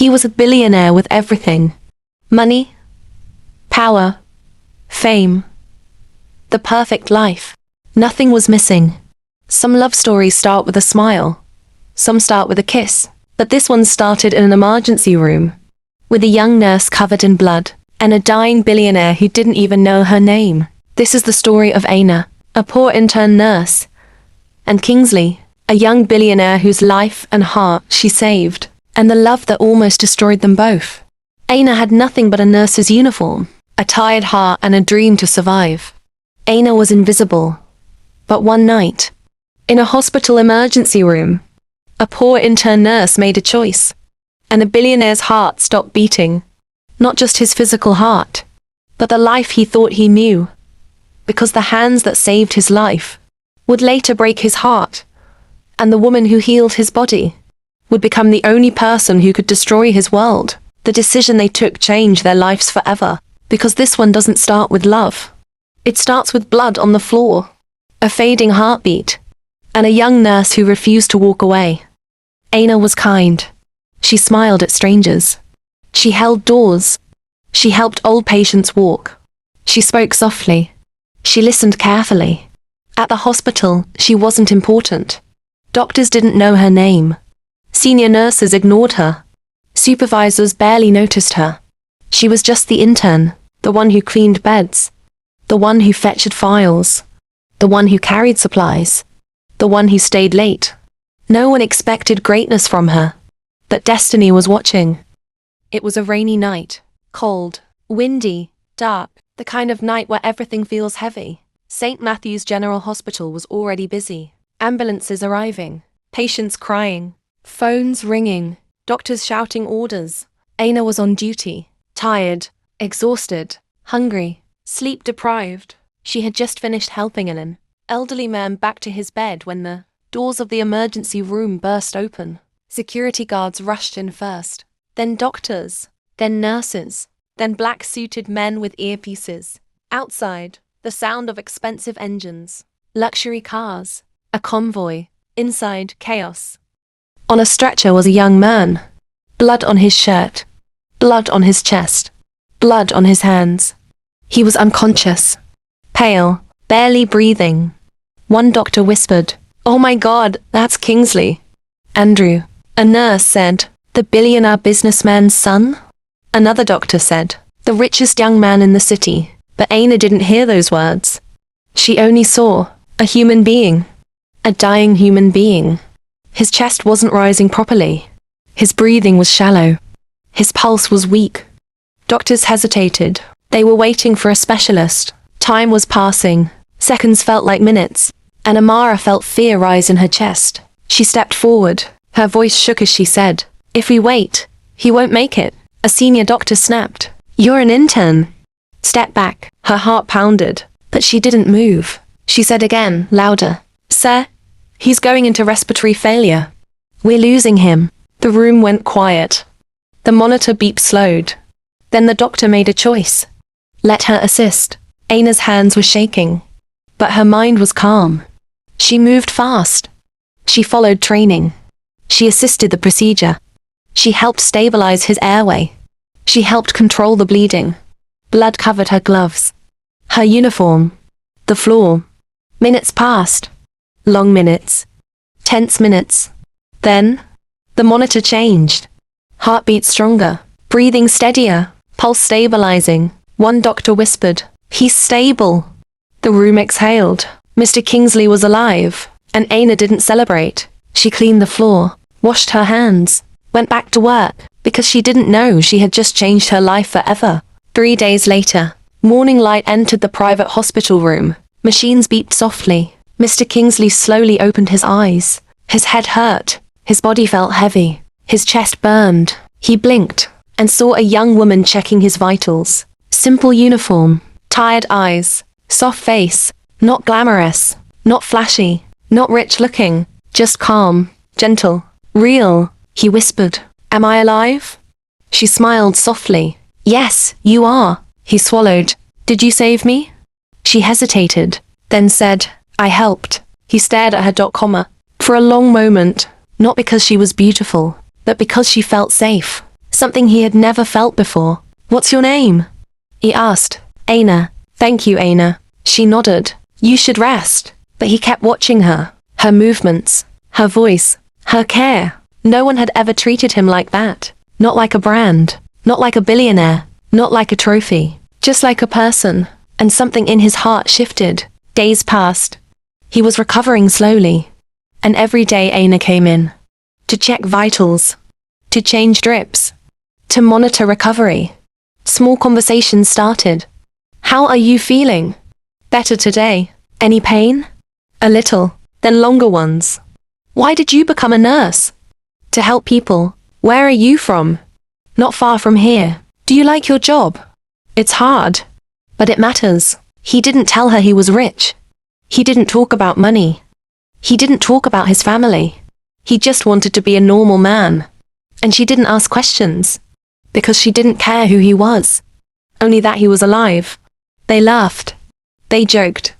He was a billionaire with everything. Money, power, fame, the perfect life. Nothing was missing. Some love stories start with a smile. Some start with a kiss. But this one started in an emergency room, with a young nurse covered in blood, and a dying billionaire who didn't even know her name. This is the story of Aina, a poor intern nurse, and Kingsley, a young billionaire whose life and heart she saved, and the love that almost destroyed them both. Aina had nothing but a nurse's uniform, a tired heart and a dream to survive. Aina was invisible. But one night, in a hospital emergency room, a poor intern nurse made a choice, and a billionaire's heart stopped beating. Not just his physical heart, but the life he thought he knew, because the hands that saved his life would later break his heart, and the woman who healed his body would become the only person who could destroy his world. The decision they took changed their lives forever, because this one doesn't start with love. It starts with blood on the floor, a fading heartbeat, and a young nurse who refused to walk away. Aina was kind. She smiled at strangers. She held doors. She helped old patients walk. She spoke softly. She listened carefully. At the hospital, she wasn't important. Doctors didn't know her name. Senior nurses ignored her. Supervisors barely noticed her. She was just the intern, the one who cleaned beds, the one who fetched files, the one who carried supplies, the one who stayed late. No one expected greatness from her, but destiny was watching. It was a rainy night, cold, windy, dark, the kind of night where everything feels heavy. St. Matthew's General Hospital was already busy. Ambulances arriving, patients crying, phones ringing, doctors shouting orders. Aina was on duty, tired, exhausted, hungry, sleep-deprived. She had just finished helping an elderly man back to his bed when the doors of the emergency room burst open. Security guards rushed in first, then doctors, then nurses, then black-suited men with earpieces. Outside, the sound of expensive engines, luxury cars, a convoy. Inside, chaos. On a stretcher was a young man. Blood on his shirt, blood on his chest, blood on his hands. He was unconscious, pale, barely breathing. One doctor whispered, "Oh my God, that's Kingsley." Andrew, a nurse, said, "The billionaire businessman's son?" Another doctor said, "The richest young man in the city." But Aina didn't hear those words. She only saw a human being, a dying human being. His chest wasn't rising properly. His breathing was shallow. His pulse was weak. Doctors hesitated. They were waiting for a specialist. Time was passing. Seconds felt like minutes, and Amara felt fear rise in her chest. She stepped forward. Her voice shook as she said, "If we wait, he won't make it." A senior doctor snapped, "You're an intern." Step back. Her heart pounded, but she didn't move. She said again, louder, "Sir, he's going into respiratory failure. We're losing him." The room went quiet. The monitor beep slowed. Then the doctor made a choice. Let her assist. Aina's hands were shaking, but her mind was calm. She moved fast. She followed training. She assisted the procedure. She helped stabilize his airway. She helped control the bleeding. Blood covered her gloves, her uniform, the floor. Minutes passed. Long minutes. Tense minutes. Then, the monitor changed. Heartbeat stronger, breathing steadier, pulse stabilizing. One doctor whispered, "He's stable." The room exhaled. Mr. Kingsley was alive, and Aina didn't celebrate. She cleaned the floor, washed her hands, went back to work, because she didn't know she had just changed her life forever. 3 days later, morning light entered the private hospital room. Machines beeped softly. Mr. Kingsley slowly opened his eyes. His head hurt. His body felt heavy. His chest burned. He blinked and saw a young woman checking his vitals. Simple uniform, tired eyes, soft face, not glamorous, not flashy, not rich looking, just calm, gentle, real. He whispered, "Am I alive?" She smiled softly. "Yes, you are." He swallowed. "Did you save me?" She hesitated, then said, "I helped." He stared at her for a long moment, not because she was beautiful, but because she felt safe. something he had never felt before. "What's your name?" he asked. "Aina." "Thank you, Aina." She nodded. "You should rest." But he kept watching her, her movements, her voice, her care. No one had ever treated him like that. Not like a brand, not like a billionaire, not like a trophy, just like a person. And something in his heart shifted. Days passed. He was recovering slowly. And every day Aina came in. To check vitals. To change drips. To monitor recovery. Small conversations started. "How are you feeling?" "Better today." "Any pain?" "A little." "Then longer ones." "Why did you become a nurse?" "To help people." "Where are you from?" "Not far from here." "Do you like your job?" "It's hard. But it matters." He didn't tell her he was rich. He didn't talk about money. He didn't talk about his family. He just wanted to be a normal man. And she didn't ask questions. Because she didn't care who he was. Only that he was alive. They laughed. They joked.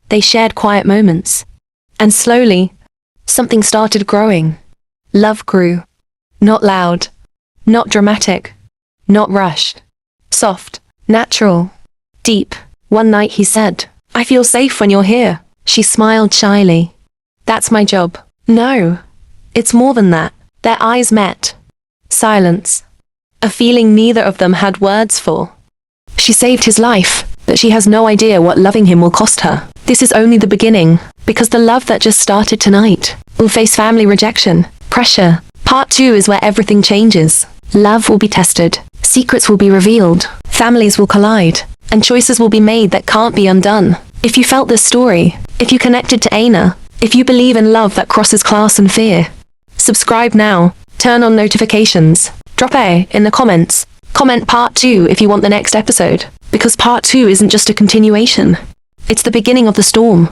They shared quiet moments. And slowly, something started growing. Love grew. Not loud. Not dramatic. Not rushed. Soft. Natural. Deep. One night he said, "I feel safe when you're here." She smiled shyly. "That's my job." "No. It's more than that." Their eyes met. Silence. A feeling neither of them had words for. She saved his life, but she has no idea what loving him will cost her. This is only the beginning, because the love that just started tonight will face family rejection, pressure. Part 2 is where everything changes. Love will be tested. Secrets will be revealed. Families will collide. And choices will be made that can't be undone. If you felt this story, if you connected to Aina, if you believe in love that crosses class and fear, subscribe now. Turn on notifications. Drop A in the comments. Comment part 2 if you want the next episode. Because part 2 isn't just a continuation. It's the beginning of the storm.